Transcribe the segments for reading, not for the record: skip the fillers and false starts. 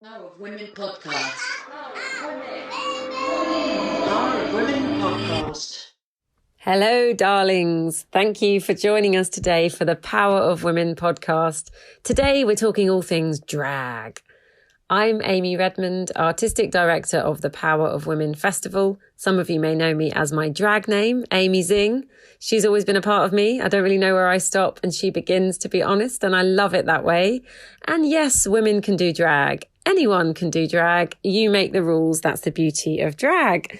Power of Women podcast. Power of Women podcast. Hello, darlings. Thank you for joining us today for the Power of Women podcast. Today, we're talking all things drag. I'm Amy Redmond, Artistic Director of the Power of Women Festival. Some of you may know me as my drag name, Amy Zing. She's always been a part of me. I don't really know where I stop and she begins, to be honest, and I love it that way. And yes, women can do drag. Anyone can do drag. You make the rules. That's the beauty of drag.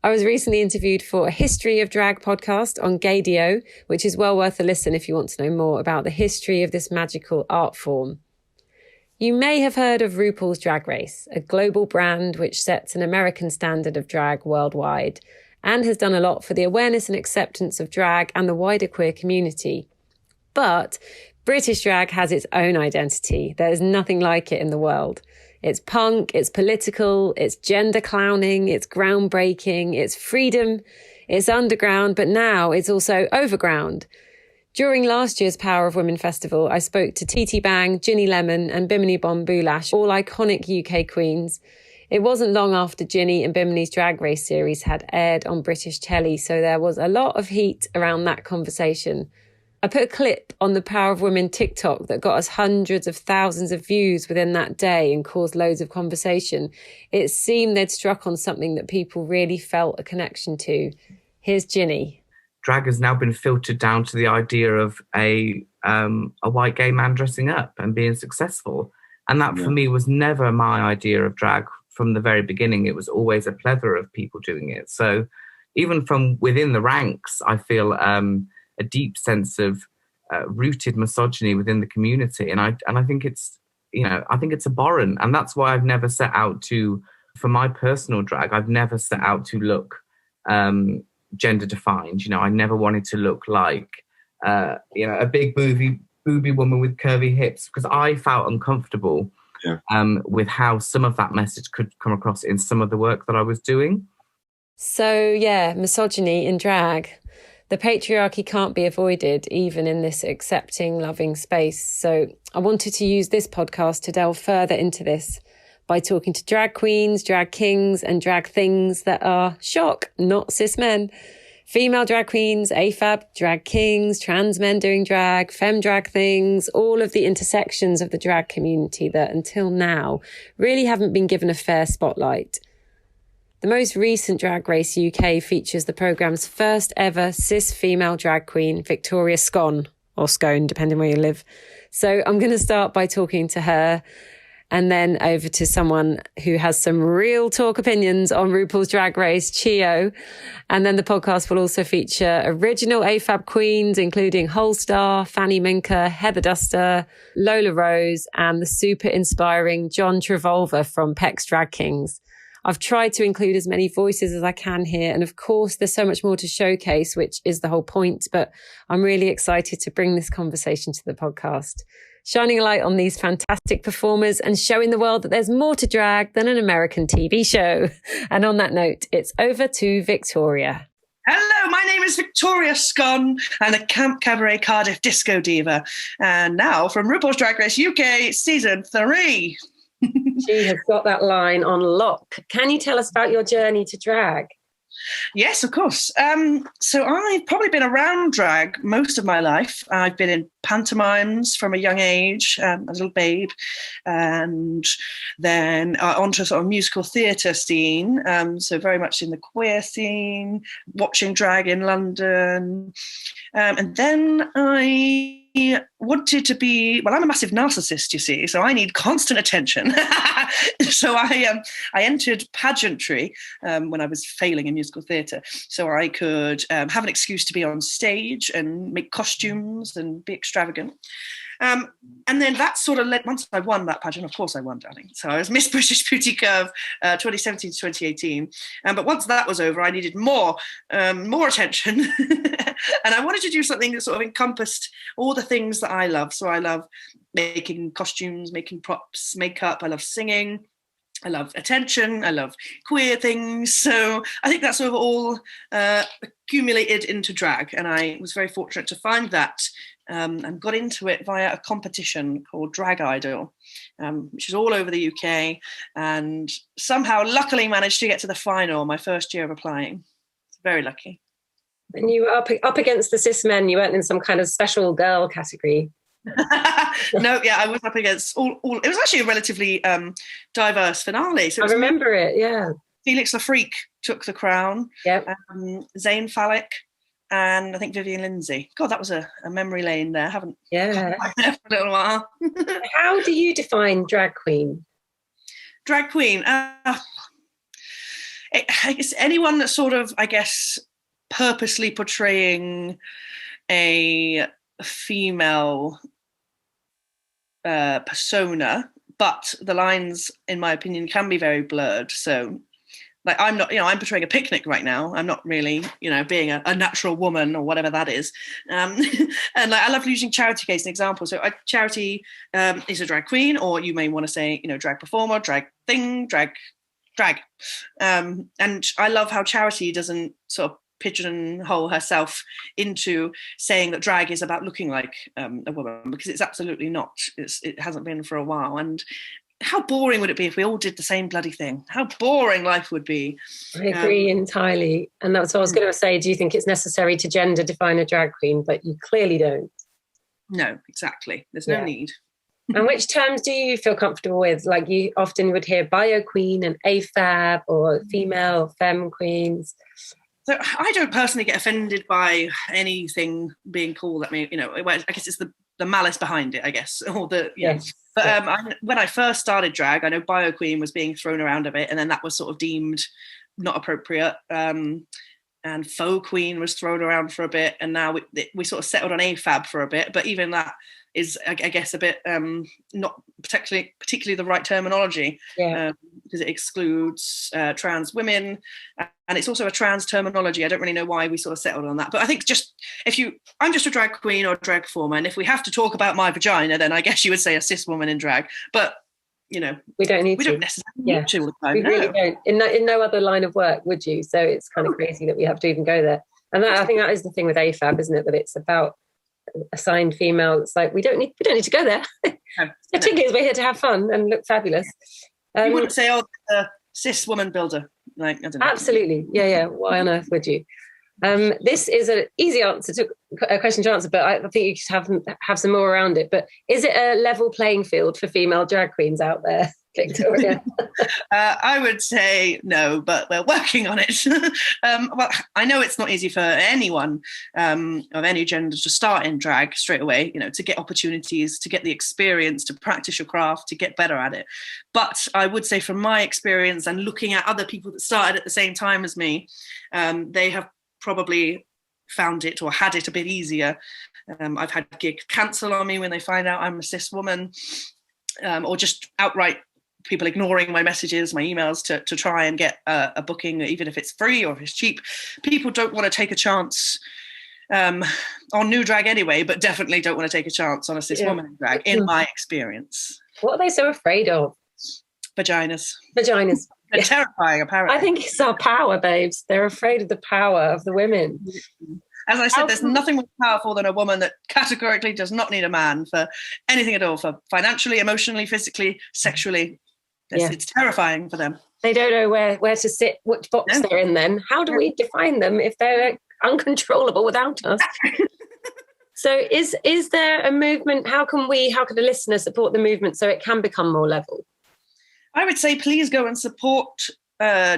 I was recently interviewed for a History of Drag podcast on Gaydio, which is well worth a listen if you want to know more about the history of this magical art form. You may have heard of RuPaul's Drag Race, a global brand which sets an American standard of drag worldwide and has done a lot for the awareness and acceptance of drag and the wider queer community. But British drag has its own identity. There is nothing like it in the world. It's punk, it's political, it's gender clowning, it's groundbreaking, it's freedom, it's underground, but now it's also overground. During last year's Power of Women Festival, I spoke to TT Bang, Ginny Lemon and Bimini Bon Boulash, all iconic UK queens. It wasn't long after Ginny and Bimini's Drag Race series had aired on British telly, so there was a lot of heat around that conversation. I put a clip on the Power of Women TikTok that got us hundreds of thousands of views within that day and caused loads of conversation. It seemed they'd struck on something that people really felt a connection to. Here's Ginny. Drag has now been filtered down to the idea of a white gay man dressing up and being successful. And that for me was never my idea of drag from the very beginning. It was always a plethora of people doing it. So even from within the ranks, I feel a deep sense of rooted misogyny within the community. And I think it's, I think it's abhorrent. And that's why I've never set out to, for my personal drag, I've never set out to look gender defined. I never wanted to look like, a big booby woman with curvy hips, because I felt uncomfortable with how some of that message could come across in some of the work that I was doing. So misogyny in drag. The patriarchy can't be avoided, even in this accepting, loving space. So I wanted to use this podcast to delve further into this by talking to drag queens, drag kings, and drag things that are, shock, not cis men. Female drag queens, AFAB, drag kings, trans men doing drag, femme drag things, all of the intersections of the drag community that until now really haven't been given a fair spotlight. The most recent Drag Race UK features the programme's first ever cis female drag queen, Victoria Scone, or Scone, depending where you live. So I'm going to start by talking to her and then over to someone who has some real talk opinions on RuPaul's Drag Race, Chio. And then the podcast will also feature original AFAB queens, including Holstar, Fanny Minker, Heather Duster, Lola Rose, and the super inspiring John Travolta from Peck's Drag Kings. I've tried to include as many voices as I can here. And of course, there's so much more to showcase, which is the whole point. But I'm really excited to bring this conversation to the podcast, shining a light on these fantastic performers and showing the world that there's more to drag than an American TV show. And on that note, it's over to Victoria. Hello, my name is Victoria Scone. I'm a Camp Cabaret Cardiff disco diva. And now from RuPaul's Drag Race UK Season 3. She has got that line on lock. Can you tell us about your journey to drag? Yes, of course. So I've probably been around drag most of my life. I've been in pantomimes from a young age, a little babe, and then onto a sort of musical theatre scene. So very much in the queer scene, watching drag in London. And then I wanted to be, I'm a massive narcissist, you see, so I need constant attention. So I entered pageantry when I was failing in musical theatre, so I could have an excuse to be on stage and make costumes and be extravagant. And then that sort of led, once I won that pageant, of course I won, darling. So I was Miss British Beauty Curve 2017 to 2018. But once that was over, I needed more attention. And I wanted to do something that sort of encompassed all the things that I love. So I love making costumes, making props, makeup. I love singing. I love attention. I love queer things. So I think that sort of all accumulated into drag. And I was very fortunate to find that and got into it via a competition called Drag Idol, which is all over the UK, and somehow luckily managed to get to the final my first year of applying. Very lucky. And you were up against the cis men. You weren't in some kind of special girl category. No, yeah, I was up against all. It was actually a relatively diverse finale. So I remember it. Yeah. Felix the Freak took the crown. Yep. Zayn Fallick and I think Vivian Lindsay. God, that was a memory lane there. Haven't Yeah. there for a little while. How do you define drag queen? Drag queen. It's anyone that's sort of, I guess, purposely portraying a female persona, but the lines, in my opinion, can be very blurred. So, like, I'm not, I'm portraying a picnic right now. I'm not really, being a natural woman or whatever that is. And like, I love using Charity Case as an example. So Charity is a drag queen, or you may want to say, drag performer, drag thing, drag. And I love how Charity doesn't sort of pigeonhole herself into saying that drag is about looking like a woman, because it's absolutely not. It hasn't been for a while. And how boring would it be if we all did the same bloody thing? How boring life would be. I agree entirely. And that's what I was going to say. Do you think it's necessary to gender define a drag queen? But you clearly don't. No, exactly. There's no need. And which terms do you feel comfortable with? Like, you often would hear bio queen and AFAB or female femme queens. So I don't personally get offended by anything being called at me. I guess it's the malice behind it, I guess, or the yes. But when I first started drag, I know bio queen was being thrown around a bit, and then that was sort of deemed not appropriate. And faux queen was thrown around for a bit, and now we sort of settled on AFAB for a bit. But even that is, I guess, a bit not particularly the right terminology, because it excludes trans women, and it's also a trans terminology. I don't really know why we sort of settled on that, but I think I'm just a drag queen or a drag performer, and if we have to talk about my vagina, then I guess you would say a cis woman in drag. But we don't necessarily need to all the time. We really don't. In no other line of work would you? So it's kind of crazy that we have to even go there. And I think that is the thing with AFAB, isn't it? That it's about assigned female. It's like we don't need to go there. The thing is, we're here to have fun and look fabulous. You wouldn't say, cis woman builder. Like, I don't know. Absolutely, yeah. Why on earth would you? This is an easy question to answer, but I think you should have some more around it. But is it a level playing field for female drag queens out there, Victoria? I would say no, but we're working on it. Well, I know it's not easy for anyone of any gender to start in drag straight away, to get opportunities, to get the experience, to practice your craft, to get better at it. But I would say from my experience and looking at other people that started at the same time as me, they have probably found it or had it a bit easier. I've had gigs cancel on me when they find out I'm a cis woman, or just outright people ignoring my messages, my emails to try and get a booking, even if it's free or if it's cheap. People don't want to take a chance on new drag anyway, but definitely don't want to take a chance on a cis woman in drag, in my experience. What are they so afraid of? Vaginas. They're terrifying, apparently. I think it's our power, babes. They're afraid of the power of the women. As I said, there's nothing more powerful than a woman that categorically does not need a man for anything at all, for financially, emotionally, physically, sexually. It's terrifying for them. They don't know where to sit, which box they're in then. How do we define them if they're uncontrollable without us? So is there a movement? How can the listener support the movement so it can become more level? I would say please go and support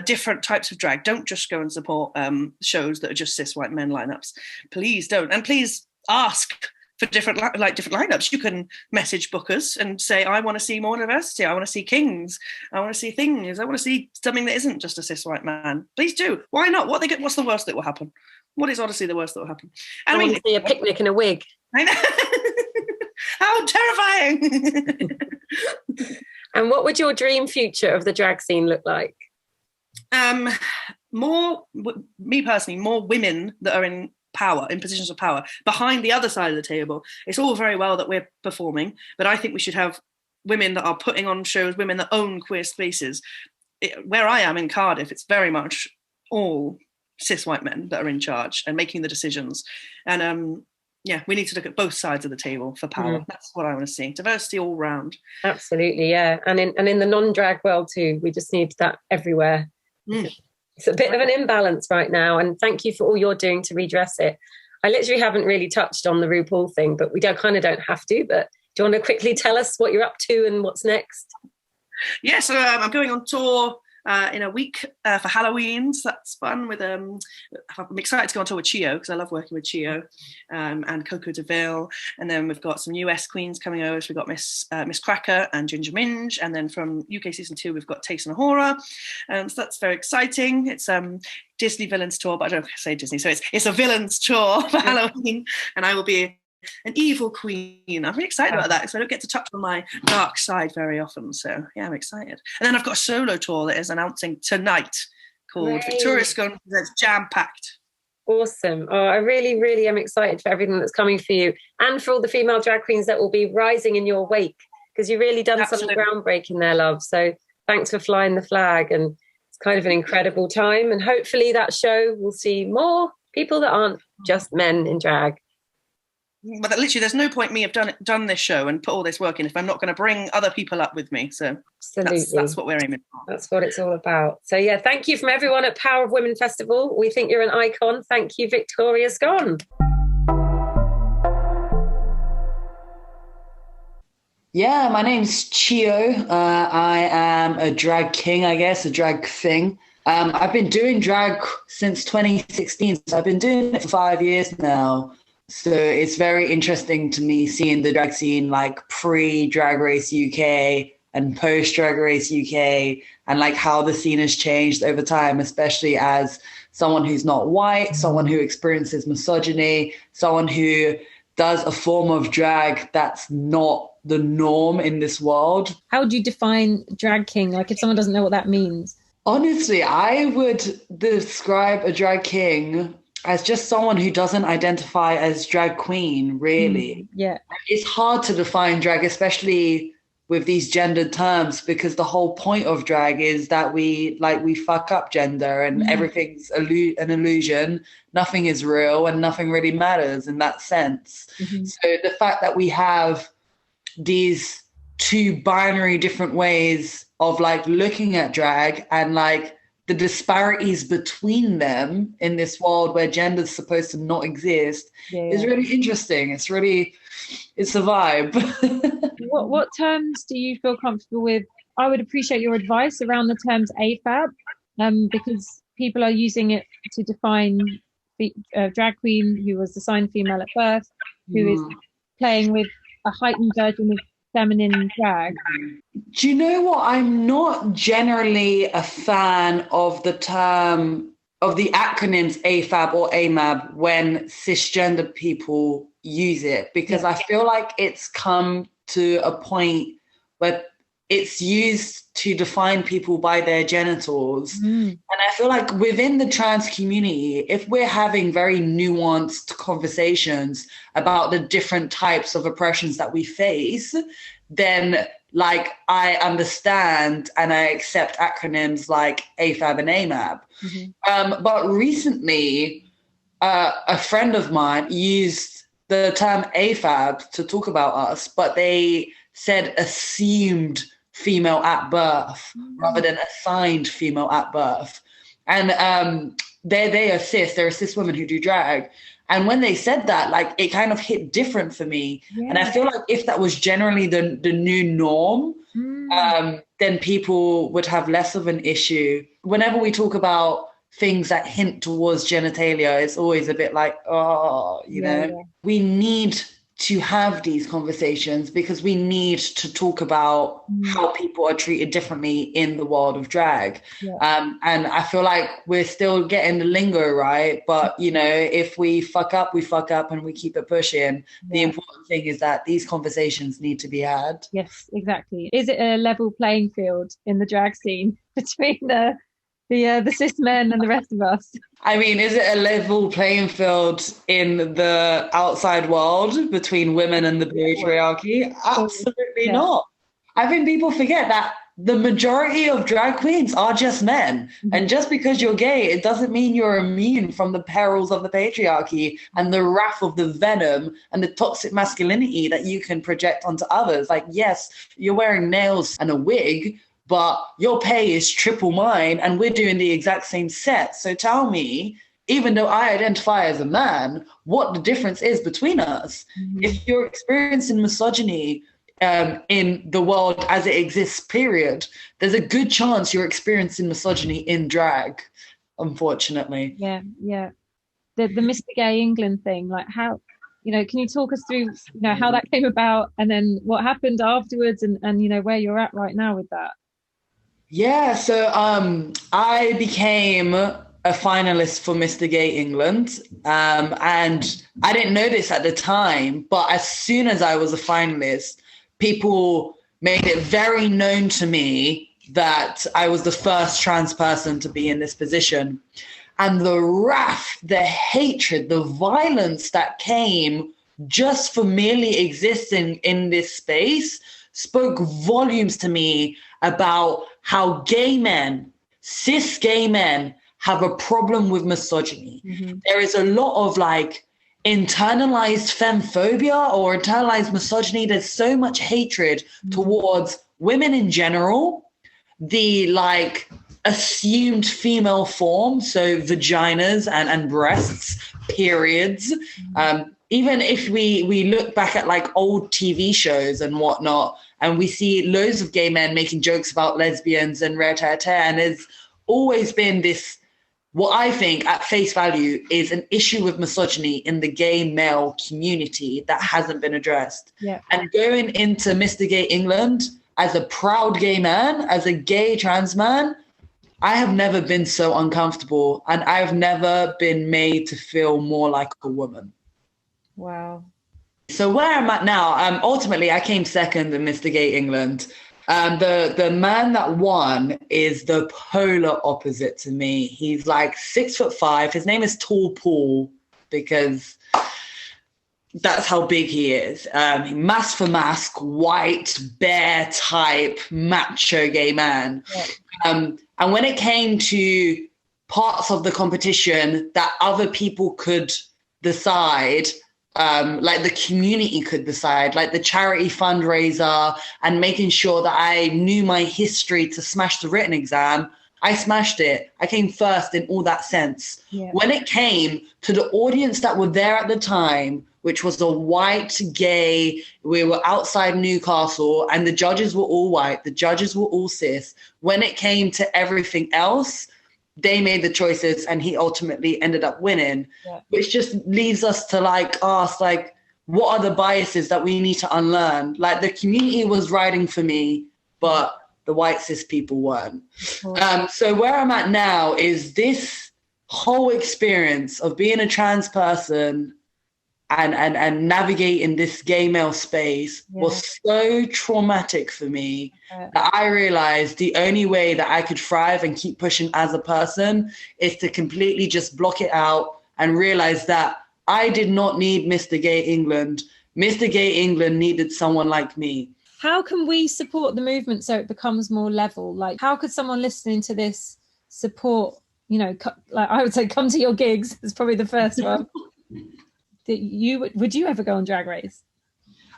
different types of drag. Don't just go and support shows that are just cis white men lineups. Please don't. And please ask for different lineups. You can message bookers and say, I want to see more diversity. I want to see kings. I want to see things. I want to see something that isn't just a cis white man. Please do. Why not? What's the worst that will happen? What is honestly the worst that will happen? I want to see a picnic in a wig. I know. How terrifying. And what would your dream future of the drag scene look like? Me personally, more women that are in power, in positions of power, behind the other side of the table. It's all very well that we're performing, but I think we should have women that are putting on shows, women that own queer spaces. Where I am in Cardiff, it's very much all cis white men that are in charge and making the decisions. And yeah, we need to look at both sides of the table for power. That's what I want to see. Diversity all round. Absolutely, yeah. And in the non-drag world too, we just need that everywhere. It's a bit of an imbalance right now, and thank you for all you're doing to redress it. I literally haven't really touched on the RuPaul thing, but we don't have to. But do you want to quickly tell us what you're up to and what's next? Yeah, so I'm going on tour in a week for Halloween, so that's fun. I'm excited to go on tour with Chio because I love working with Chio and Coco DeVille, and then we've got some US queens coming over. So we've got Miss Cracker and Ginger Minge, and then from UK season 2 we've got Taste and Horror. So that's very exciting. It's Disney Villains Tour, but I don't say Disney, so it's a Villains Tour for Halloween, and I will be an evil queen. I'm really excited about that because I don't get to touch on my dark side very often. So yeah, I'm excited. And then I've got a solo tour that is announcing tonight called Victoria Scone. That's jam-packed. Awesome. Oh, I really, really am excited for everything that's coming for you and for all the female drag queens that will be rising in your wake, because you've really done something groundbreaking there, love. So thanks for flying the flag, and it's kind of an incredible time, and hopefully that show will see more people that aren't just men in drag. But literally, there's no point me have done this show and put all this work in if I'm not going to bring other people up with me. So that's what we're aiming for. That's what it's all about. So yeah, thank you from everyone at Power of Women Festival. We think you're an icon. Thank you, Victoria Scone. Yeah, my name's Chio. I am a drag king, I guess, a drag thing. I've been doing drag since 2016, so I've been doing it for 5 years now. So it's very interesting to me seeing the drag scene like pre-Drag Race UK and post-Drag Race UK, and like how the scene has changed over time, especially as someone who's not white, someone who experiences misogyny, someone who does a form of drag that's not the norm in this world. How would you define drag king? Like if someone doesn't know what that means? Honestly, I would describe a drag king as just someone who doesn't identify as drag queen, really. Yeah. It's hard to define drag, especially with these gendered terms, because the whole point of drag is that we fuck up gender and everything's an illusion. Nothing is real and nothing really matters in that sense. So the fact that we have these two binary different ways of like looking at drag and like the disparities between them in this world where gender is supposed to not exist is really interesting. It's a vibe. What terms do you feel comfortable with? I would appreciate your advice around the terms AFAB, because people are using it to define drag queen who was assigned female at birth, who is playing with a heightened version of feminine drag. Do you know what? I'm not generally a fan of the term, of the acronyms AFAB or AMAB when cisgender people use it, because I feel like it's come to a point where it's used to define people by their genitals. And I feel like within the trans community, if we're having very nuanced conversations about the different types of oppressions that we face, then like I understand and I accept acronyms like AFAB and AMAB. But recently, a friend of mine used the term AFAB to talk about us, but they said assumed female at birth rather than assigned female at birth. And they're cis women who do drag. And when they said that, like it kind of hit different for me. And I feel like if that was generally the new norm, then people would have less of an issue. Whenever we talk about things that hint towards genitalia, it's always a bit like, you know, we need to have these conversations because we need to talk about how people are treated differently in the world of drag. And I feel like we're still getting the lingo right, but you know, if we fuck up and we keep it pushing. The important thing is that these conversations need to be had. Yes, exactly. Is it a level playing field in the drag scene between the cis men and the rest of us? I mean, is it a level playing field in the outside world between women and the patriarchy? Absolutely not. I think people forget that the majority of drag queens are just men. And just because you're gay, it doesn't mean you're immune from the perils of the patriarchy and the wrath of the venom and the toxic masculinity that you can project onto others. Like, yes, you're wearing nails and a wig, but your pay is triple mine and we're doing the exact same set. So tell me, even though I identify as a man, what the difference is between us. If you're experiencing misogyny in the world as it exists, period, there's a good chance you're experiencing misogyny in drag, unfortunately. Yeah. The Mr. Gay England thing, like how, can you talk us through, how that came about and then what happened afterwards and where you're at right now with that? Yeah, so I became a finalist for Mr. Gay England. And I didn't know this at the time, but as soon as I was a finalist, people made it very known to me that I was the first trans person to be in this position. And the wrath, the hatred, the violence that came just for merely existing in this space spoke volumes to me about how gay men, cis gay men, have a problem with misogyny. There is a lot of internalized femphobia or internalized misogyny. There's so much hatred towards women in general, the assumed female form, so vaginas and breasts, periods. Even if we look back at old TV shows and whatnot, and we see loads of gay men making jokes about lesbians and red hair, and there's always been this, what I think at face value is an issue with misogyny in the gay male community that hasn't been addressed. Yeah. And going into Mr. Gay England as a proud gay man, as a gay trans man, I have never been so uncomfortable and I've never been made to feel more like a woman. Wow. So where I'm at now, ultimately I came second in Mr. Gay England. The man that won is the polar opposite to me. He's 6'5". His name is Tall Paul because that's how big he is. Mask for mask, white, bear type, macho gay man. Yeah. And when it came to parts of the competition that other people could decide, the community could decide, like the charity fundraiser and making sure that I knew my history to smash the written exam, I smashed it. I came first in all that sense. Yeah. When it came to the audience that were there at the time, which was a white, gay, we were outside Newcastle and the judges were all white, the judges were all cis. When it came to everything else, they made the choices and he ultimately ended up winning, which just leaves us to ask, what are the biases that we need to unlearn? The community was riding for me, but the white cis people weren't. So where I'm at now is this whole experience of being a trans person and navigating this gay male space was so traumatic for me that I realized the only way that I could thrive and keep pushing as a person is to completely just block it out and realize that I did not need Mr. Gay England. Mr. Gay England needed someone like me. How can we support the movement so it becomes more level? How could someone listening to this support, I would say come to your gigs is probably the first one. Would you ever go on Drag Race?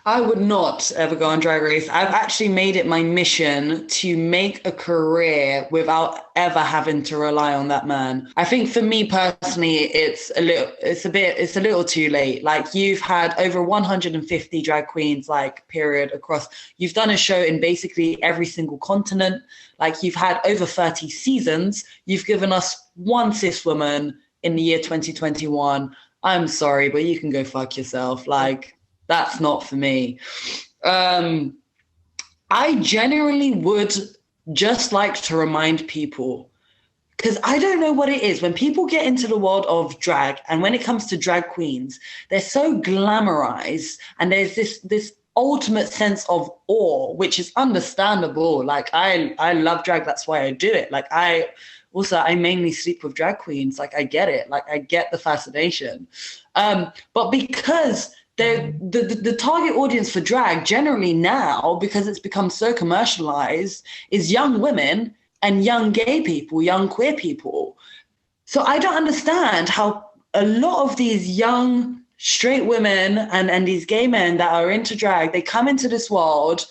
I would not ever go on Drag Race. I've actually made it my mission to make a career without ever having to rely on that man. I think for me personally, it's a little too late. You've had over 150 drag queens, period across. You've done a show in basically every single continent. You've had over 30 seasons. You've given us one cis woman in the year 2021. I'm sorry, but you can go fuck yourself. That's not for me. I genuinely would just like to remind people, because I don't know what it is. When people get into the world of drag and when it comes to drag queens, they're so glamorized and there's this ultimate sense of awe, which is understandable. I love drag. That's why I do it. I mainly sleep with drag queens. I get it. I get the fascination. But because the target audience for drag generally now, because it's become so commercialized, is young women and young gay people, young queer people. So I don't understand how a lot of these young straight women and these gay men that are into drag, they come into this world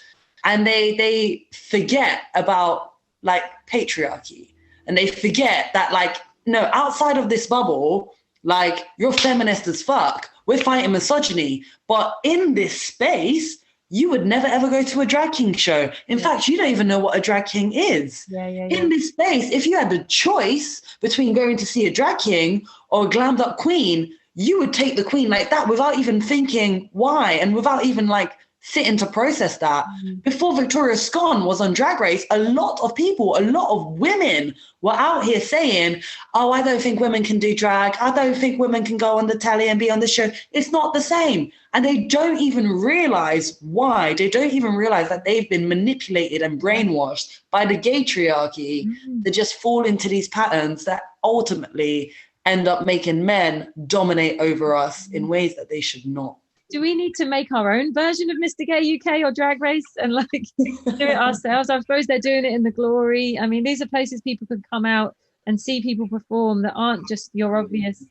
and they forget about like patriarchy, and they forget that like, no, outside of this bubble, like, you're feminist as fuck. We're fighting misogyny. But in this space, you would never, ever go to a drag king show. In fact, you don't even know what a drag king is. In this space, if you had the choice between going to see a drag king or a glammed up queen, you would take the queen like that without even thinking why, and without even like sitting to process that. Before Victoria Scone was on Drag Race, a lot of people, a lot of women were out here saying, oh, I don't think women can do drag. I don't think women can go on the telly and be on the show. It's not the same. And they don't even realize why. They don't even realize that they've been manipulated and brainwashed by the gay triarchy to just fall into these patterns that ultimately end up making men dominate over us in ways that they should not. Do we need to make our own version of Mr. Gay UK or Drag Race and like do it ourselves? I suppose they're doing it in the Glory. I mean, these are places people can come out and see people perform that aren't just your obvious,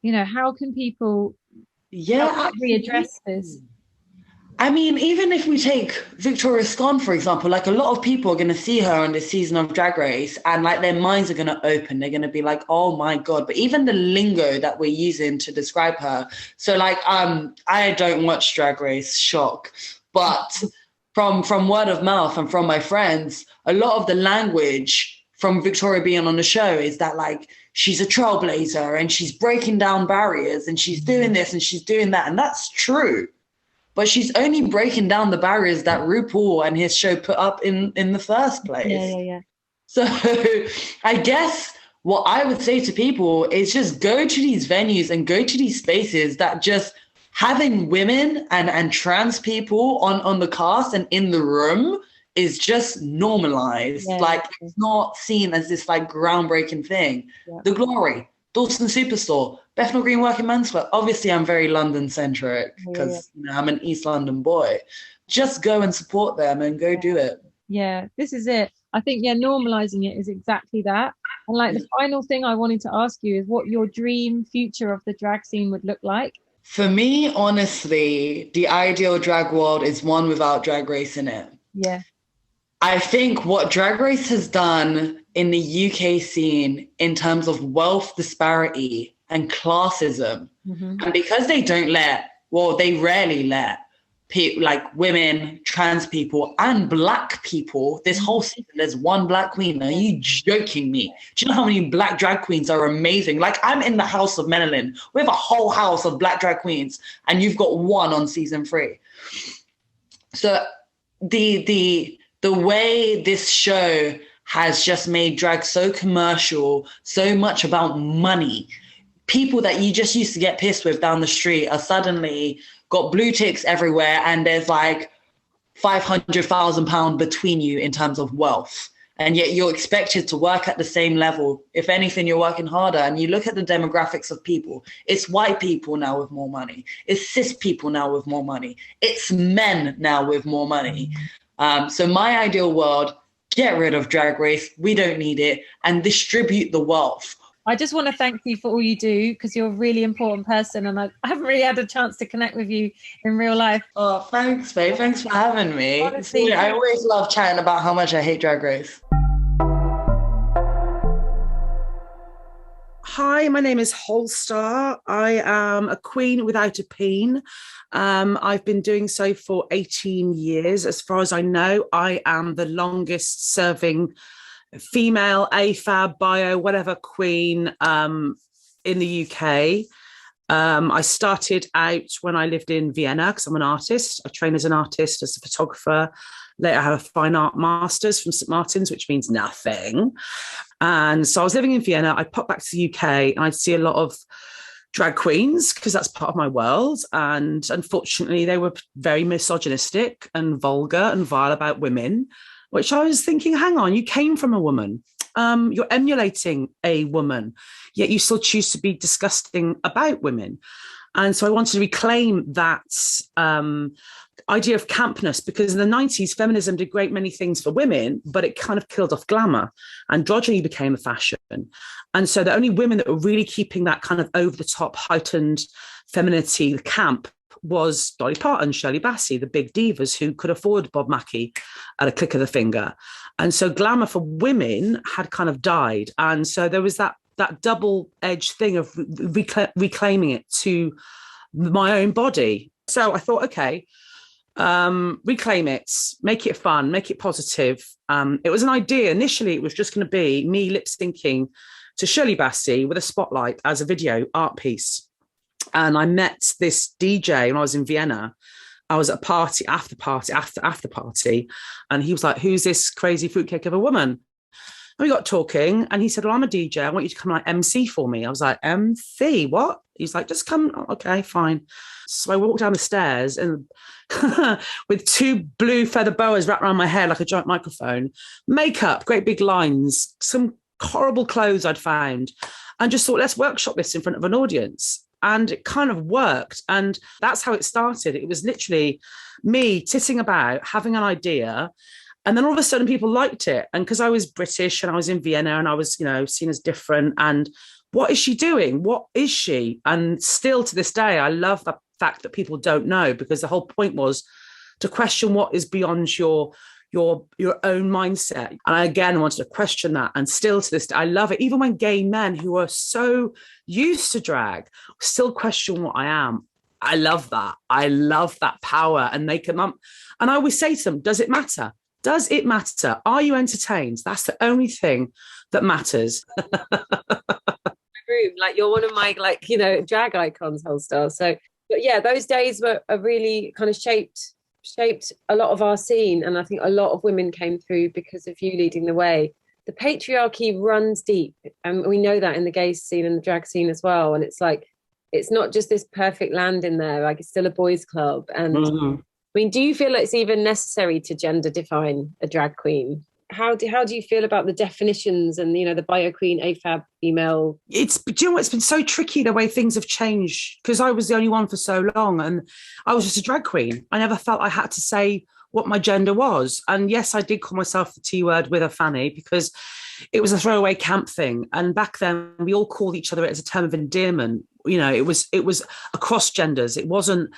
you know, how can people readdress this? I mean, even if we take Victoria Scone, for example, like a lot of people are going to see her on this season of Drag Race and like their minds are going to open. They're going to be like, oh my God. But even the lingo that we're using to describe her. So like, I don't watch Drag Race, shock. But from word of mouth and from my friends, a lot of the language from Victoria being on the show is that like, she's a trailblazer and she's breaking down barriers and she's doing this and she's doing that. And that's true. But she's only breaking down the barriers that RuPaul and his show put up in the first place. Yeah. So I guess what I would say to people is just go to these venues and go to these spaces that just having women and trans people on the cast and in the room is just normalized. Like, it's not seen as this like groundbreaking thing. The Glory, Dalston Superstore, Bethnal Green Working Men's Club. Obviously, I'm very London-centric because you know, I'm an East London boy. Just go and support them and go do it. Yeah, this is it. I think, normalizing it is exactly that. And like the final thing I wanted to ask you is what your dream future of the drag scene would look like. For me, honestly, the ideal drag world is one without Drag Race in it. Yeah. I think what Drag Race has done in the UK scene in terms of wealth disparity and classism, and because they they rarely let like women, trans people and Black people, this whole season, there's one Black queen. Are you joking me? Do you know how many Black drag queens are amazing? Like, I'm in the house of Menelin. We have a whole house of Black drag queens and you've got one on season 3. So the way this show has just made drag so commercial, so much about money. People that you just used to get pissed with down the street are suddenly got blue ticks everywhere, and there's like £500,000 between you in terms of wealth. And yet you're expected to work at the same level. If anything, you're working harder. And you look at the demographics of people. It's white people now with more money. It's cis people now with more money. It's men now with more money. So my ideal world, get rid of Drag Race. We don't need it. And distribute the wealth. I just want to thank you for all you do, because you're a really important person and I haven't really had a chance to connect with you in real life. Oh, thanks, babe. Thanks for having me. Honestly, I always love chatting about how much I hate Drag Race. Hi, my name is Holstar. I am a queen without a peen. I've been doing so for 18 years. As far as I know, I am the longest serving female AFAB, bio, whatever queen in the UK. I started out when I lived in Vienna because I'm an artist. I train as an artist, as a photographer. Later, I have a fine art master's from St. Martin's, which means nothing. And so I was living in Vienna. I popped back to the UK and I'd see a lot of drag queens because that's part of my world. And unfortunately, they were very misogynistic and vulgar and vile about women, which I was thinking, hang on, you came from a woman. You're emulating a woman, yet you still choose to be disgusting about women. And so I wanted to reclaim that idea of campness, because in the 90s, feminism did great many things for women, but it kind of killed off glamour. Androgyny became a fashion. And so the only women that were really keeping that kind of over-the-top, heightened femininity camp was Dolly Parton, Shirley Bassey, the big divas who could afford Bob Mackie at a click of the finger. And so glamour for women had kind of died. And so there was that double-edged thing of reclaiming it to my own body. So I thought, okay, reclaim it, make it fun, make it positive. It was an idea. Initially, it was just going to be me lip syncing to Shirley Bassey with a spotlight as a video art piece. And I met this DJ when I was in Vienna. I was at a party, after party. And he was like, who's this crazy fruitcake of a woman? And we got talking and he said, well, I'm a DJ. I want you to come like MC for me. I was like, MC, what? He's like, just come. Oh, okay, fine. So I walked down the stairs and with 2 blue feather boas wrapped around my hair like a giant microphone, makeup, great big lines, some horrible clothes I'd found, and just thought, let's workshop this in front of an audience. And it kind of worked. And that's how it started. It was literally me titting about, having an idea. And then all of a sudden people liked it. And because I was British and I was in Vienna and I was, seen as different. And what is she doing? What is she? And still to this day, I love the fact that people don't know, because the whole point was to question what is beyond your own mindset. And I, again, wanted to question that. And still to this day, I love it. Even when gay men who are so used to drag still question what I am. I love that. I love that power. And they can, and I always say to them, does it matter? Does it matter? Are you entertained? That's the only thing that matters. Like, you're one of my, drag icons, whole star. So, but yeah, those days were really kind of shaped a lot of our scene. And I think a lot of women came through because of you leading the way. The patriarchy runs deep. And we know that in the gay scene and the drag scene as well. And it's like, it's not just this perfect land in there. Like, it's still a boys' club. And I mean, do you feel like it's even necessary to gender define a drag queen? How do you feel about the definitions and, the bio queen, AFAB, female? It's been so tricky the way things have changed, because I was the only one for so long and I was just a drag queen. I never felt I had to say what my gender was. And yes, I did call myself the T word with a Fanny, because it was a throwaway camp thing. And back then we all called each other as a term of endearment. It was across genders. It wasn't,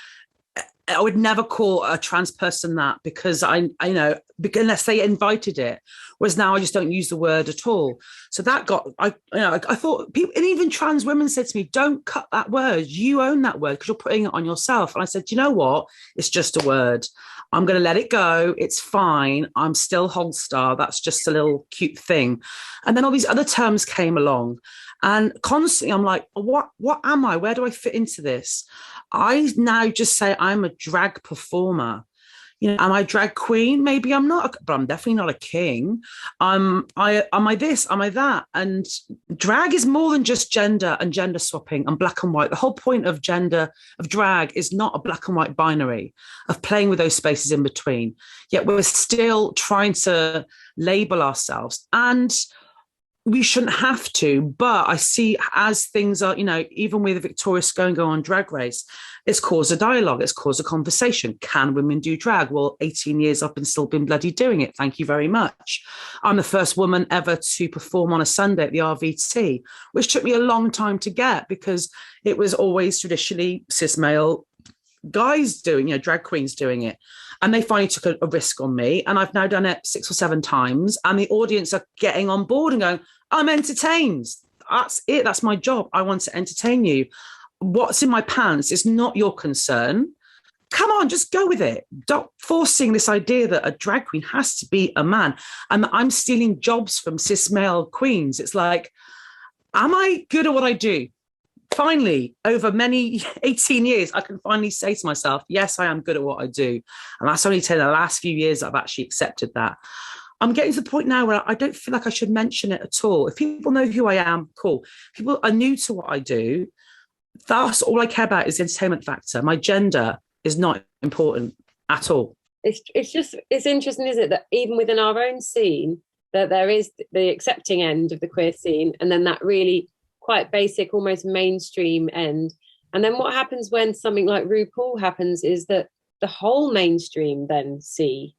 I would never call a trans person that, because unless they invited it. Whereas now I just don't use the word at all. So that I thought people, and even trans women said to me, don't cut that word. You own that word because you're putting it on yourself. And I said, you know what? It's just a word. I'm going to let it go. It's fine. I'm still Holstar. That's just a little cute thing. And then all these other terms came along. And constantly I'm like, what am I? Where do I fit into this? I now just say I'm a drag performer. Am I a drag queen? Maybe I'm not, but I'm definitely not a king. Am I this? Am I that? And drag is more than just gender and gender swapping and black and white. The whole point of drag is not a black and white binary, of playing with those spaces in between. Yet we're still trying to label ourselves, and we shouldn't have to, but I see as things are, even with Victoria Scone going on Drag Race, it's caused a dialogue, it's caused a conversation. Can women do drag? Well, 18 years up and still been bloody doing it. Thank you very much. I'm the first woman ever to perform on a Sunday at the RVT, which took me a long time to get, because it was always traditionally cis male guys doing, drag queens doing it. And they finally took a risk on me. And I've now done it 6 or 7 times. And the audience are getting on board and going, I'm entertained. That's it. That's my job. I want to entertain you. What's in my pants is not your concern. Come on, just go with it. Stop forcing this idea that a drag queen has to be a man and that I'm stealing jobs from cis male queens. It's like, am I good at what I do? Finally, over many 18 years, I can finally say to myself, yes, I am good at what I do. And that's only taken the last few years that I've actually accepted that. I'm getting to the point now where I don't feel like I should mention it at all. If people know who I am, cool. If people are new to what I do, that's all I care about is the entertainment factor. My gender is not important at all. It's interesting, isn't it, that even within our own scene, that there is the accepting end of the queer scene, and then that really quite basic, almost mainstream end. And then what happens when something like RuPaul happens is that the whole mainstream then see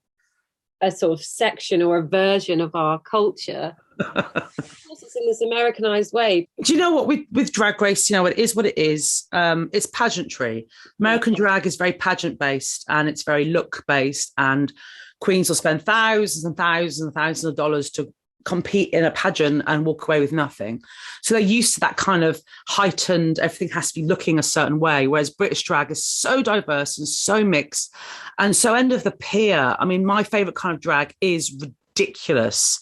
a sort of section or a version of our culture. Of course, it's in this Americanized way. Do you know what, with Drag Race, you know, it is what it is. It's pageantry. American drag is very pageant based, and it's very look based, and queens will spend thousands and thousands and thousands of dollars to compete in a pageant and walk away with nothing. So they're used to that kind of heightened, everything has to be looking a certain way, whereas British drag is so diverse and so mixed and so end of the pier. I mean, my favorite kind of drag is ridiculous.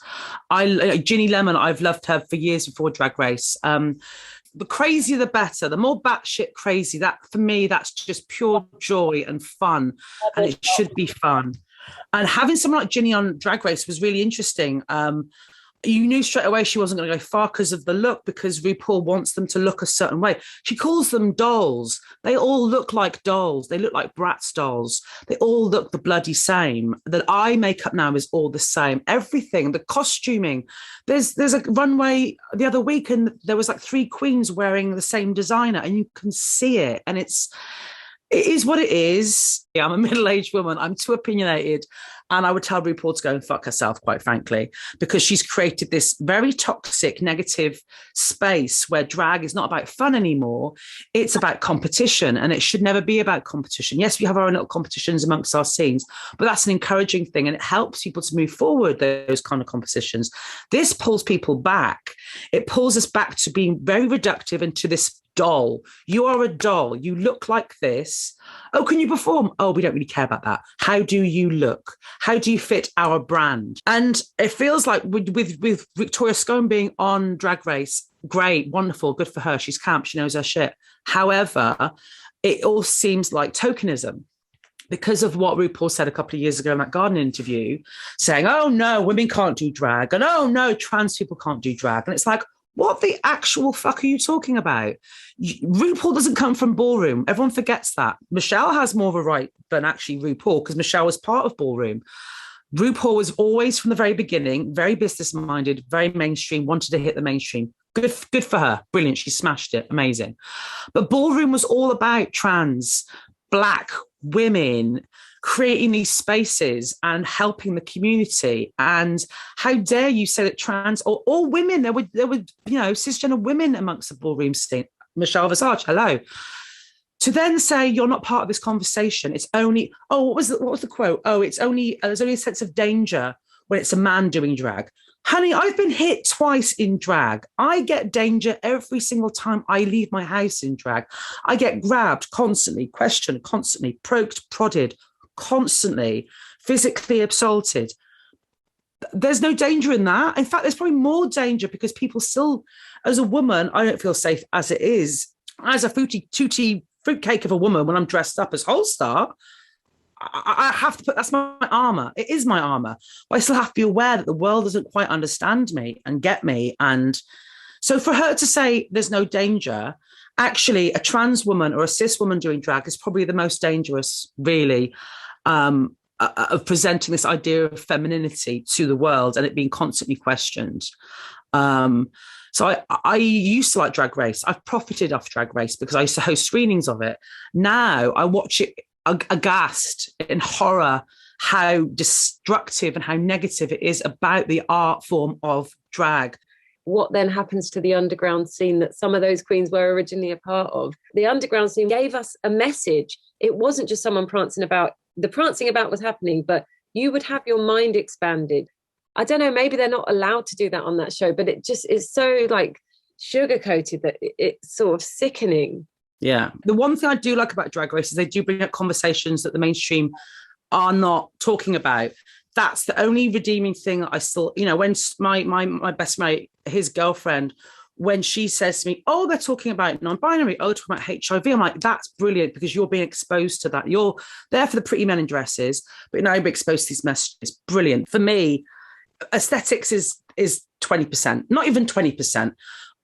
Ginny Lemon, I've loved her for years before Drag Race. The crazier the better, the more batshit crazy. That, for me, that's just pure joy and fun, and it should be fun. And having someone like Ginny on Drag Race was really interesting. You knew straight away she wasn't going to go far because of the look, because RuPaul wants them to look a certain way. She calls them dolls. They all look like dolls. They look like Bratz dolls. They all look the bloody same. The eye makeup now is all the same. Everything, the costuming. There's a runway the other week and there was like 3 queens wearing the same designer, and you can see it. And it is what it is. Yeah, I'm a middle-aged woman. I'm too opinionated. And I would tell RuPaul to go and fuck herself, quite frankly, because she's created this very toxic, negative space where drag is not about fun anymore. It's about competition, and it should never be about competition. Yes, we have our own little competitions amongst our scenes, but that's an encouraging thing, and it helps people to move forward, those kind of competitions. This pulls people back. It pulls us back to being very reductive and to this doll. You are a doll. You look like this. Oh, can you perform? Oh, we don't really care about that. How do you look? How do you fit our brand? And it feels like with Victoria Scone being on Drag Race, great, wonderful, good for her. She's camp. She knows her shit. However, it all seems like tokenism, because of what RuPaul said a couple of years ago in that garden interview, saying, oh, no, women can't do drag. And oh, no, trans people can't do drag. And it's like, what the actual fuck are you talking about? RuPaul doesn't come from ballroom. Everyone forgets that. Michelle has more of a right than actually RuPaul, because Michelle was part of ballroom. RuPaul was always, from the very beginning, very business-minded, very mainstream, wanted to hit the mainstream. Good for her. Brilliant. She smashed it. Amazing. But ballroom was all about trans, Black women, creating these spaces and helping the community. And how dare you say that trans or all women, there were cisgender women amongst the ballroom scene. Michelle Visage, hello. To then say you're not part of this conversation, it's only, what was the quote? Oh, it's only, there's only a sense of danger when it's a man doing drag. Honey, I've been hit twice in drag. I get danger every single time I leave my house in drag. I get grabbed constantly, questioned constantly, poked, prodded constantly, physically assaulted. There's no danger in that. In fact, there's probably more danger because people still, as a woman, I don't feel safe as it is. As a tooty fruitcake of a woman, when I'm dressed up as Holstar, I have to put, that's my armor. It is my armor. But I still have to be aware that the world doesn't quite understand me and get me. And so for her to say there's no danger, actually a trans woman or a cis woman doing drag is probably the most dangerous, really, of presenting this idea of femininity to the world and it being constantly questioned. So I used to like Drag Race. I've profited off Drag Race because I used to host screenings of it. Now I watch it aghast in horror how destructive and how negative it is about the art form of drag. What then happens to the underground scene that some of those queens were originally a part of? The underground scene gave us a message. It wasn't just someone prancing about. The prancing about was happening, but you would have your mind expanded. I don't know, maybe they're not allowed to do that on that show, but it just is so like sugar-coated that it's sort of sickening. Yeah. The one thing I do like about Drag Race is they do bring up conversations that the mainstream are not talking about. That's the only redeeming thing that I still, when my best mate, his girlfriend, when she says to me, oh, they're talking about non-binary, oh, they're talking about HIV, I'm like, that's brilliant because you're being exposed to that. You're there for the pretty men in dresses, but now you're exposed to these messages. Brilliant. For me, aesthetics is 20%, not even 20%.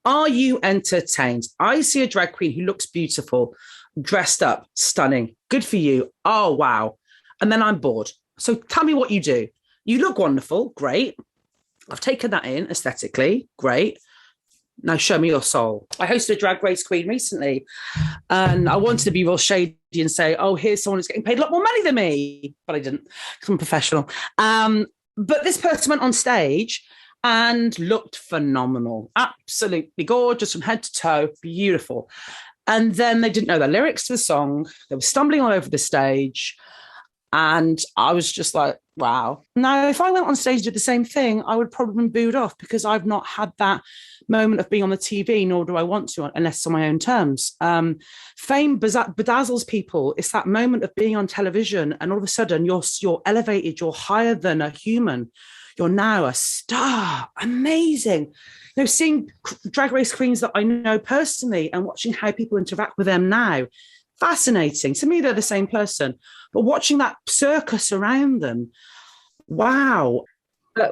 Are you entertained? I see a drag queen who looks beautiful, dressed up, stunning. Good for you. Oh, wow. And then I'm bored. So tell me what you do. You look wonderful. Great. I've taken that in aesthetically. Great. Now show me your soul. I hosted a Drag Race Queen recently, and I wanted to be real shady and say, oh, here's someone who's getting paid a lot more money than me. But I didn't, because I'm a professional. But this person went on stage and looked phenomenal. Absolutely gorgeous from head to toe, beautiful. And then they didn't know the lyrics to the song. They were stumbling all over the stage. And I was just like, wow. Now, if I went on stage and did the same thing, I would probably been booed off because I've not had that moment of being on the TV, nor do I want to, unless it's on my own terms. Fame bedazzles people. It's that moment of being on television and all of a sudden you're elevated, you're higher than a human. You're now a star. Amazing. You know, seeing Drag Race queens that I know personally and watching how people interact with them now, fascinating. To me, they're the same person. But watching that circus around them, wow.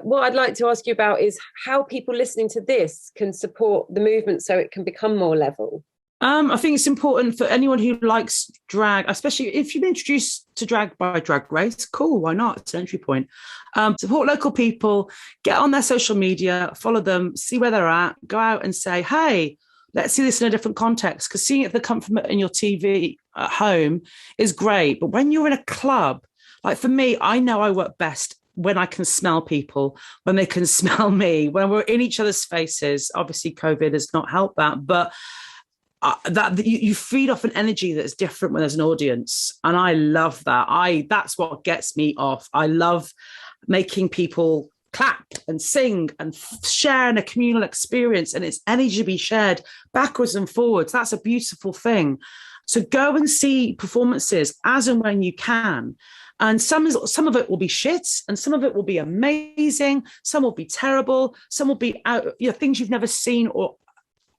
What I'd like to ask you about is how people listening to this can support the movement so it can become more level. I think it's important for anyone who likes drag, especially if you've been introduced to drag by Drag Race, cool, why not? It's an entry point. Support local people, get on their social media, follow them, see where they're at, go out and say, hey, let's see this in a different context, because seeing it the comfort in your TV at home is great. But when you're in a club, like for me, I know I work best when I can smell people, when they can smell me, when we're in each other's faces. Obviously, COVID has not helped that, but that you feed off an energy that's different when there's an audience. And I love that. That's what gets me off. I love making people clap and sing and share in a communal experience, and it's energy to be shared backwards and forwards. That's a beautiful thing. So go and see performances as and when you can. And some of it will be shit, and some of it will be amazing. Some will be terrible. Some will be things you've never seen or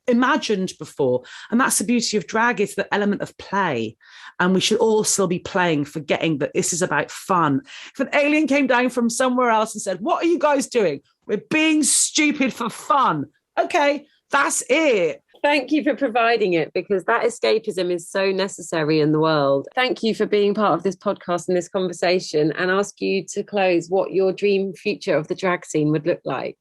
imagined before. And that's the beauty of drag, is the element of play. And we should all still be playing, forgetting that this is about fun. If an alien came down from somewhere else and said, what are you guys doing? We're being stupid for fun. Okay, that's it. Thank you for providing it, because that escapism is so necessary in the world. Thank you for being part of this podcast and this conversation, and ask you to close what your dream future of the drag scene would look like.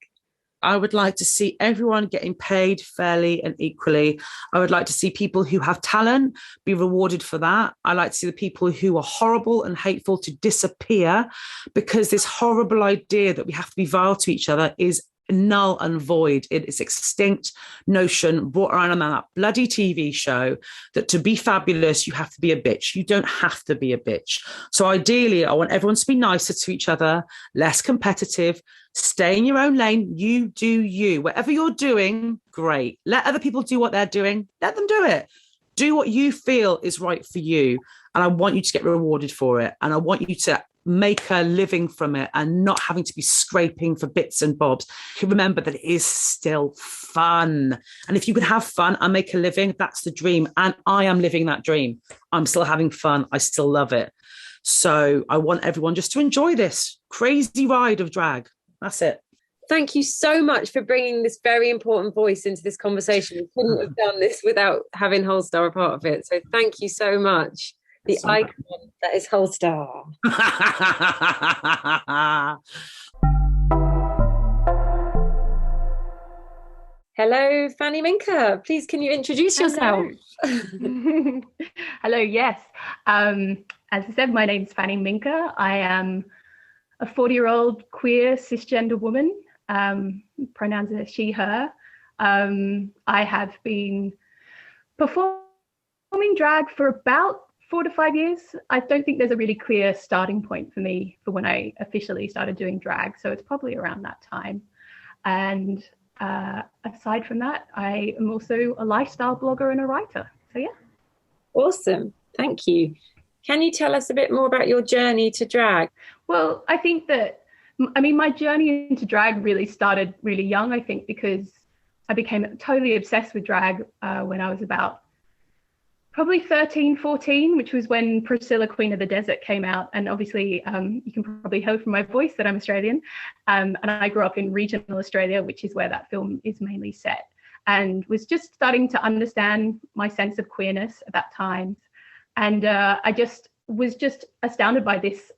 I would like to see everyone getting paid fairly and equally. I would like to see people who have talent be rewarded for that. I like to see the people who are horrible and hateful to disappear, because this horrible idea that we have to be vile to each other is null and void. It is extinct notion brought around on that bloody TV show that to be fabulous, you have to be a bitch. You don't have to be a bitch. So ideally, I want everyone to be nicer to each other, less competitive, stay in your own lane. You do you. Whatever you're doing, great. Let other people do what they're doing. Let them do it. Do what you feel is right for you. And I want you to get rewarded for it. And I want you to make a living from it and not having to be scraping for bits and bobs. Remember that it is still fun. And if you can have fun and make a living, that's the dream. And I am living that dream. I'm still having fun. I still love it. So I want everyone just to enjoy this crazy ride of drag. That's it. Thank you so much for bringing this very important voice into this conversation. We couldn't have done this without having Holstar a part of it. So thank you so much. The icon that is Holstar. Hello, Fanny Minker. Please, can you introduce yourself? Hello, yes. As I said, my name is Fanny Minker. I am a 40-year-old queer cisgender woman. Pronouns are she, her. I have been performing drag for about 4 to 5 years. I don't think there's a really clear starting point for me for when I officially started doing drag. So it's probably around that time. And aside from that, I am also a lifestyle blogger and a writer. So yeah. Awesome. Thank you. Can you tell us a bit more about your journey to drag? Well, I think that, my journey into drag really started really young, I think, because I became totally obsessed with drag when I was about probably 13, 14, which was when Priscilla, Queen of the Desert came out. And obviously, you can probably hear from my voice that I'm Australian. And I grew up in regional Australia, which is where that film is mainly set, and was just starting to understand my sense of queerness at that time. And I was just astounded by this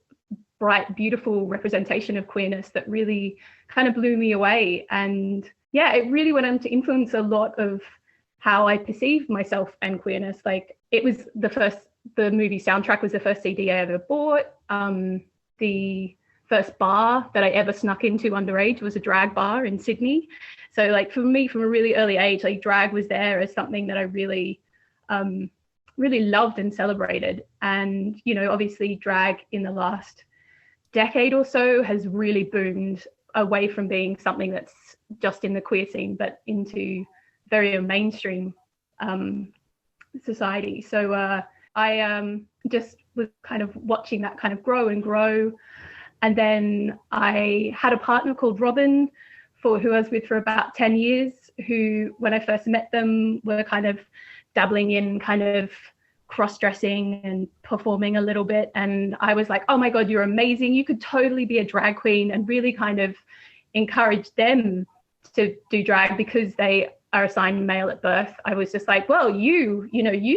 bright, beautiful representation of queerness that really kind of blew me away. And yeah, it really went on to influence a lot of how I perceived myself and queerness. Like, it was the movie soundtrack was the first CD I ever bought. The first bar that I ever snuck into underage was a drag bar in Sydney. So like for me, from a really early age, like drag was there as something that I really, really loved and celebrated. And, you know, obviously drag in the last decade or so has really boomed away from being something that's just in the queer scene, but into very mainstream society. So I just was kind of watching that kind of grow and grow. And then I had a partner called Robin, who I was with for about 10 years, who, when I first met them, were kind of dabbling in kind of cross-dressing and performing a little bit. And I was like, oh my God, you're amazing. You could totally be a drag queen, and really kind of encourage them to do drag because they are assigned male at birth. I was just like, well, you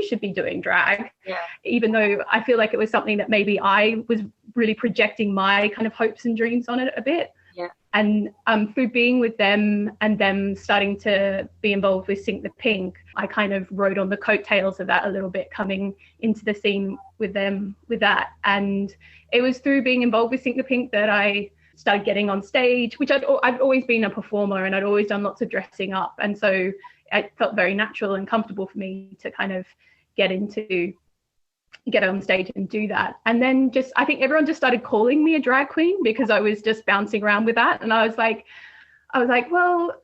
should be doing drag. Yeah. Even though I feel like it was something that maybe I was really projecting my kind of hopes and dreams on it a bit. Yeah. And through being with them and them starting to be involved with Sink the Pink, I kind of rode on the coattails of that a little bit, coming into the scene with them with that. And it was through being involved with Sink the Pink that I started getting on stage, which I'd always been a performer and I'd always done lots of dressing up. And so it felt very natural and comfortable for me to kind of get on stage and do that. And then I think everyone just started calling me a drag queen because I was just bouncing around with that. And I was like, well,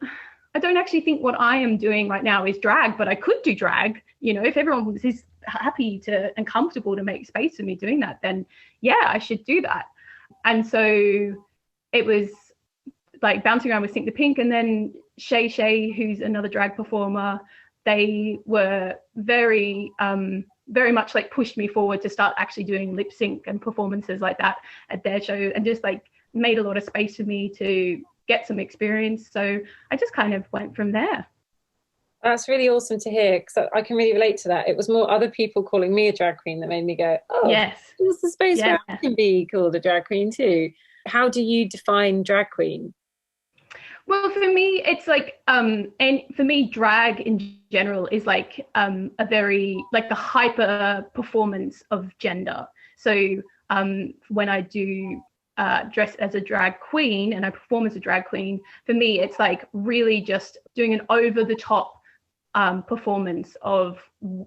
I don't actually think what I am doing right now is drag, but I could do drag. You know, if everyone was happy to and comfortable to make space for me doing that, then yeah, I should do that. And so it was like bouncing around with Sink the Pink, and then Shay, who's another drag performer, they were very much like pushed me forward to start actually doing lip sync and performances like that at their show, and just like made a lot of space for me to get some experience. So I just kind of went from there. That's really awesome to hear, because I can really relate to that. It was more other people calling me a drag queen that made me go, oh, yes, this is the space where I can be called a drag queen too. How do you define drag queen? Well, for me, it's like, and for me, drag in general is like a very, like the hyper performance of gender. So when I do dress as a drag queen and I perform as a drag queen, for me, it's like really just doing an over the top performance of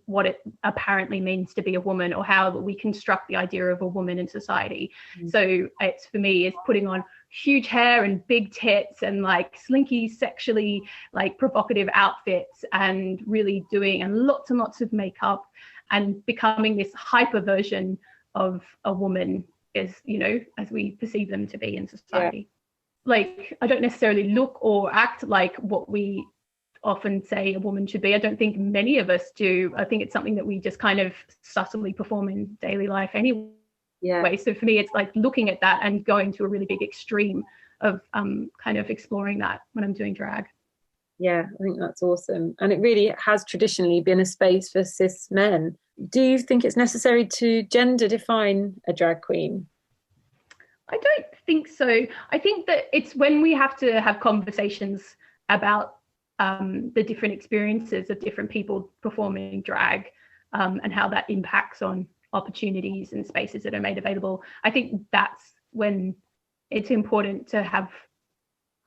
what it apparently means to be a woman, or how we construct the idea of a woman in society. Mm-hmm. So it's, for me, is putting on huge hair and big tits and like slinky, sexually like provocative outfits, and really doing and lots of makeup, and becoming this hyper version of a woman, is, you know, as we perceive them to be in society. Yeah. Like, I don't necessarily look or act like what we often say a woman should be. I don't think many of us do. I think it's something that we just kind of subtly perform in daily life anyway. Yeah. So for me, it's like looking at that and going to a really big extreme of kind of exploring that when I'm doing drag. Yeah, I think that's awesome. And it really has traditionally been a space for cis men. Do you think it's necessary to gender define a drag queen? I don't think so. I think that it's when we have to have conversations about the different experiences of different people performing drag, and how that impacts on opportunities and spaces that are made available. I think that's when it's important to have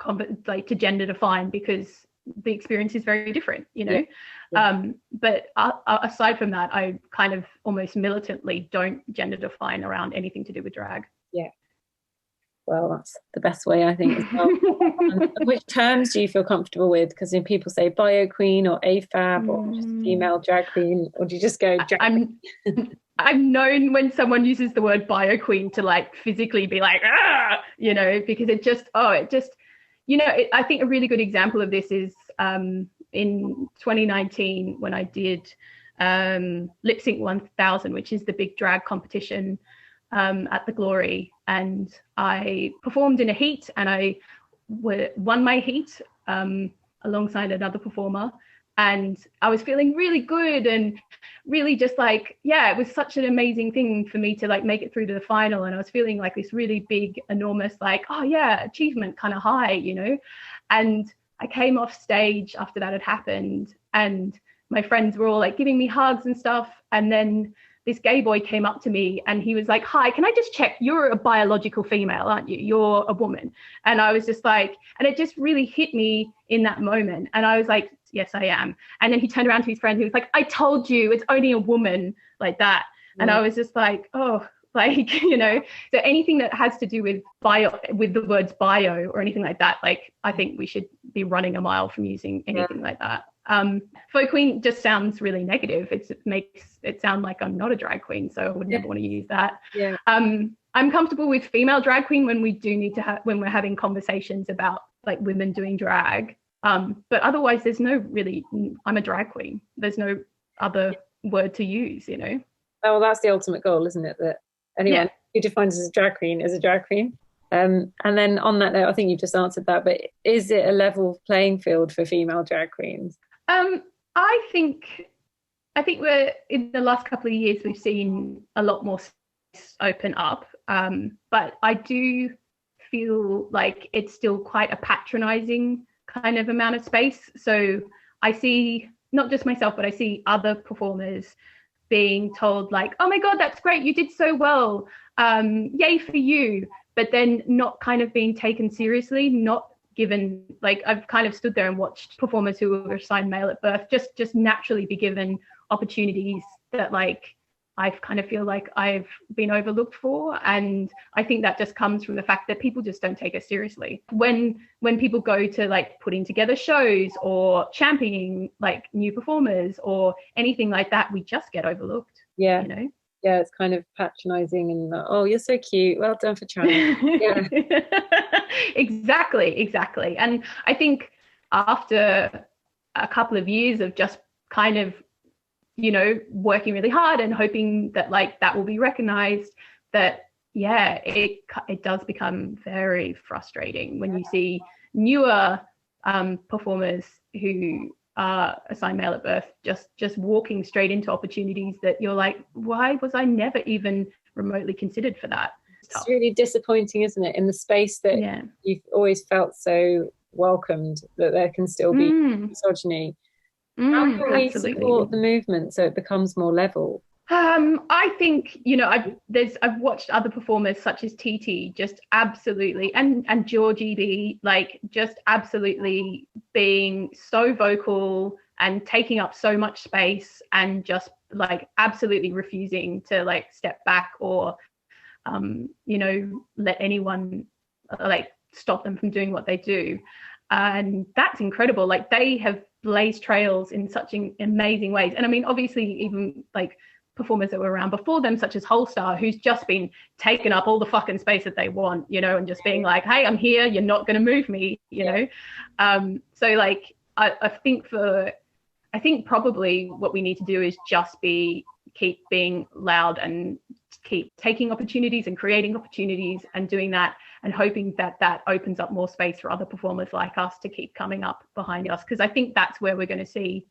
to gender define, because the experience is very different, you know. Yeah. But aside from that, I kind of almost militantly don't gender define around anything to do with drag. Yeah. Well, that's the best way, I think, as well. And which terms do you feel comfortable with? Because people say bio queen or AFAB or just female drag queen, or do you just go drag queen? I'm known when someone uses the word bio queen to like physically be like, ah, you know, because it just, you know, I think a really good example of this is in 2019 when I did Lip Sync 1000, which is the big drag competition at the Glory, and I performed in a heat, and I won my heat alongside another performer, and I was feeling really good and really just like, yeah, it was such an amazing thing for me to like make it through to the final, and I was feeling like this really big, enormous, like, oh yeah, achievement kind of high, you know. And I came off stage after that had happened, and my friends were all like giving me hugs and stuff. And then this gay boy came up to me and he was like, "Hi, can I just check, you're a biological female, aren't you? You're a woman." And I was just like, and it just really hit me in that moment. And I was like, "Yes, I am." And then he turned around to his friend who was like, "I told you, it's only a woman," like that. And I was just like, oh, like, you know, so anything that has to do with bio, with the words bio or anything like that, like, I think we should be running a mile from using anything like that. Folk queen just sounds really negative. It makes it sound like I'm not a drag queen, so I would never want to use that. I'm comfortable with female drag queen when we do need to have, when we're having conversations about like women doing drag. But otherwise, there's no really, I'm a drag queen. There's no other word to use, you know. Oh, well, that's the ultimate goal, isn't it? That anyone who defines as a drag queen is a drag queen. And then on that note, I think you've just answered that, but is it a level playing field for female drag queens? I think we're, in the last couple of years, we've seen a lot more open up. But I do feel like it's still quite a patronizing kind of amount of space. So I see not just myself, but I see other performers being told like, "Oh my God, that's great. You did so well. Yay for you." But then not kind of being taken seriously, not given, like, I've kind of stood there and watched performers who were assigned male at birth just naturally be given opportunities that, like, I kind of feel like I've been overlooked for. And I think that just comes from the fact that people just don't take us seriously. When people go to like putting together shows or championing like new performers or anything like that, we just get overlooked. Yeah. You know? Yeah, it's kind of patronizing and oh, you're so cute. Well done for trying. Yeah. Exactly. And I think after a couple of years of just kind of, you know, working really hard and hoping that like that will be recognized, that it does become very frustrating when you see newer performers who are assigned male at birth just walking straight into opportunities that you're like, why was I never even remotely considered for that? It's really disappointing, isn't it, in the space that you've always felt so welcomed, that there can still be misogyny. How can we support the movement so it becomes more level? I think, you know, I've watched other performers such as TT just absolutely, and Georgie B, like just absolutely being so vocal and taking up so much space and just like absolutely refusing to like step back or you know, let anyone like stop them from doing what they do. And that's incredible. Like they have blazed trails in such amazing ways. And I mean, obviously even like performers that were around before them, such as Holstar, who's just been taking up all the fucking space that they want, you know, and just being like, hey, I'm here, you're not going to move me, you know. So like I think probably what we need to do is just keep being loud and keep taking opportunities and creating opportunities and doing that and hoping that that opens up more space for other performers like us to keep coming up behind us, because I think that's where we're going to see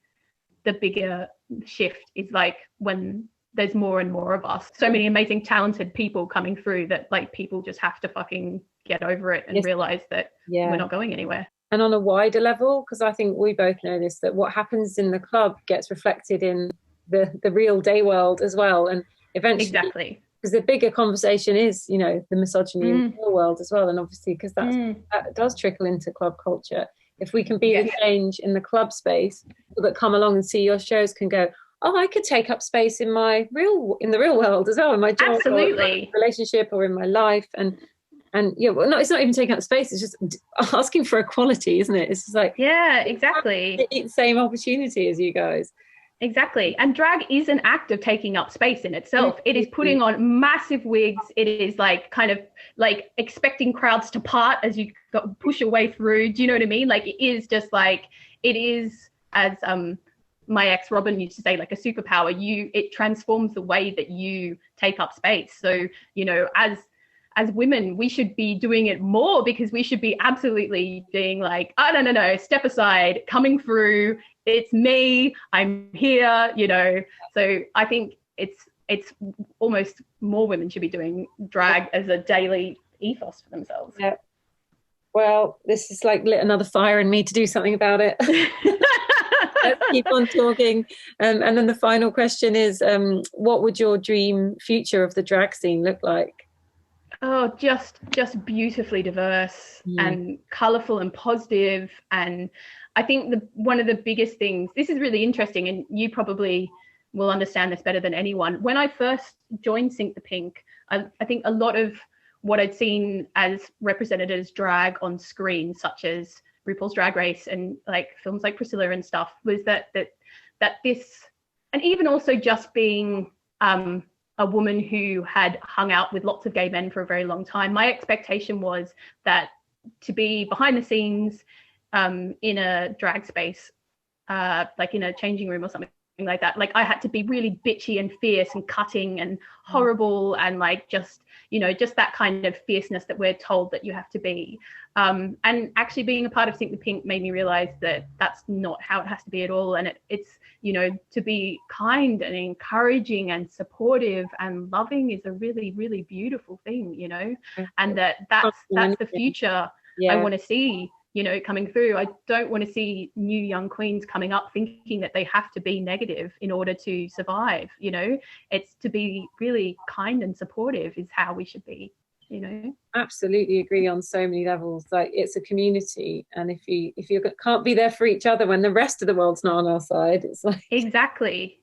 the bigger shift, is like when there's more and more of us, so many amazing talented people coming through, that like people just have to fucking get over it and realize that we're not going anywhere. And on a wider level, because I think we both know this, that what happens in the club gets reflected in the real day world as well, and eventually because the bigger conversation is, you know, the misogyny in the real world as well. And obviously because that does trickle into club culture. If we can be the change in the club space, people that come along and see your shows can go, oh, I could take up space in the real world as well, in my job, or in my relationship, or in my life. And yeah, well, no, it's not even taking up space, it's just asking for equality, isn't it? It's just like, the same opportunity as you guys. Exactly. And drag is an act of taking up space in itself. It is putting on massive wigs. It is like kind of like expecting crowds to part as you push your way through. Do you know what I mean? Like it is just like, it is, as my ex Robin used to say, like a superpower. It transforms the way that you take up space. So, you know, as women, we should be doing it more, because we should be absolutely being like, oh, no, step aside, coming through. It's me, I'm here, you know. So I think it's almost more women should be doing drag as a daily ethos for themselves. Yeah. Well, this is like lit another fire in me to do something about it. Let's keep on talking. And then the final question is, what would your dream future of the drag scene look like? Oh, just beautifully diverse and colourful and positive. And I think one of the biggest things, this is really interesting, and you probably will understand this better than anyone. When I first joined Sink the Pink, I think a lot of what I'd seen as represented as drag on screen, such as RuPaul's Drag Race and like films like Priscilla and stuff, was that this, and even also just being a woman who had hung out with lots of gay men for a very long time, my expectation was that to be behind the scenes in a drag space, like in a changing room or something like that, like I had to be really bitchy and fierce and cutting and horrible and like just that kind of fierceness that we're told that you have to be. And actually being a part of Sink the Pink made me realize that that's not how it has to be at all. And it's, to be kind and encouraging and supportive and loving is a really, really beautiful thing, and that's the future I want to see, coming through. I don't want to see new young queens coming up thinking that they have to be negative in order to survive. It's to be really kind and supportive is how we should be. Absolutely agree on so many levels. Like, it's a community, and if you can't be there for each other when the rest of the world's not on our side, it's like exactly.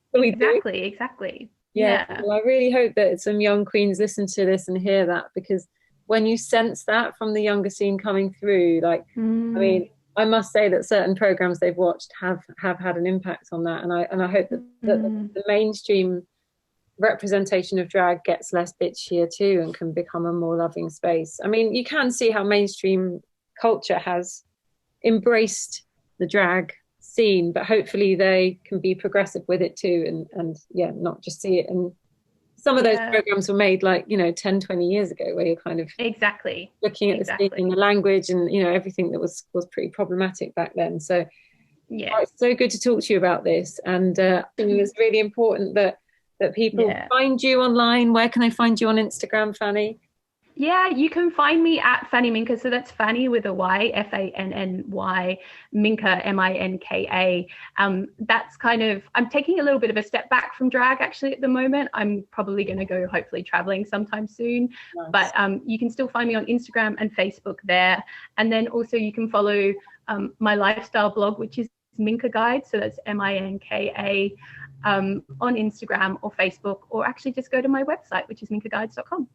Yeah. Well, I really hope that some young queens listen to this and hear that, because when you sense that from the younger scene coming through, like I mean, I must say that certain programs they've watched have had an impact on that, and I hope that the mainstream representation of drag gets less bitchier too and can become a more loving space. I mean, you can see how mainstream culture has embraced the drag scene, but hopefully they can be progressive with it too, and not just see it. And some of those programs were made like 10, 20 years ago, where you're kind of looking at the scene and the language and everything that was pretty problematic back then. So it's so good to talk to you about this, and I think it's really important that people find you online. Where can they find you on Instagram, Fanny? Yeah, you can find me at Fanny Minker. So that's Fanny with a Y, Fanny, Minker, Minka. That's kind of, I'm taking a little bit of a step back from drag actually at the moment. I'm probably going to go hopefully traveling sometime soon. Nice. But you can still find me on Instagram and Facebook there. And then also you can follow my lifestyle blog, which is Minka Guide. So that's Minka. On Instagram or Facebook, or actually just go to my website, which is minkaguides.com.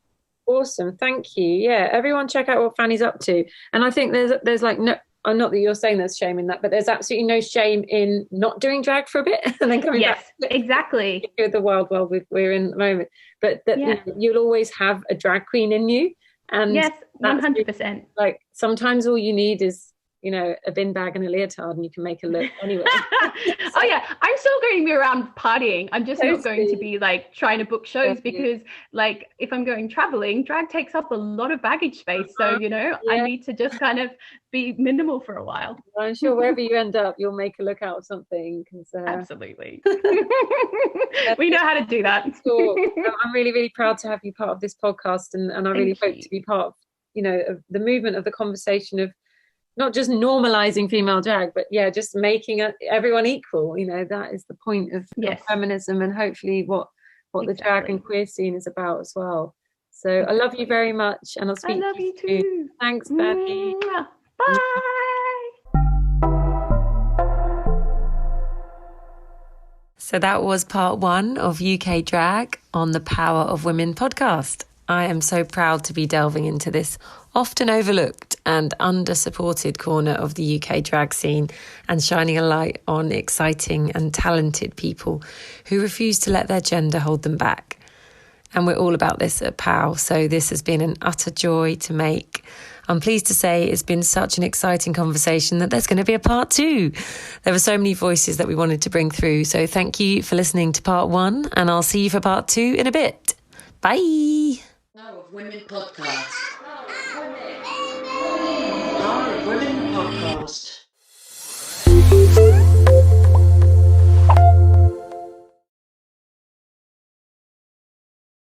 Awesome, thank you. Yeah, everyone check out what Fanny's up to. And I think there's like no, not that you're saying there's shame in that, but there's absolutely no shame in not doing drag for a bit and then coming back. Yes, exactly. The wild world we're in at the moment. But you'll always have a drag queen in you. And yes, 100%. Like sometimes all you need is a bin bag and a leotard, and you can make a look anyway. Oh yeah, I'm still going to be around partying. I'm just not going to be like trying to book shows because like if I'm going traveling, drag takes up a lot of baggage space. So I need to just kind of be minimal for a while. I'm sure wherever you end up, you'll make a look out of something. Absolutely. We know how to do that. I'm really, really proud to have you part of this podcast, and I really hope to be part of of the movement, of the conversation of not just normalizing female drag, but just making everyone equal. That is the point of feminism, and hopefully what the drag and queer scene is about as well. So I love you very much, and I'll speak to you soon. I love you too. Thanks, Fanny. Bye. So that was part 1 of UK Drag on the Power of Women podcast. I am so proud to be delving into this often overlooked and under-supported corner of the UK drag scene and shining a light on exciting and talented people who refuse to let their gender hold them back. And we're all about this at POW, so this has been an utter joy to make. I'm pleased to say it's been such an exciting conversation that there's going to be a part 2. There were so many voices that we wanted to bring through, so thank you for listening to part 1, and I'll see you for part 2 in a bit. Bye! Power of Women podcast.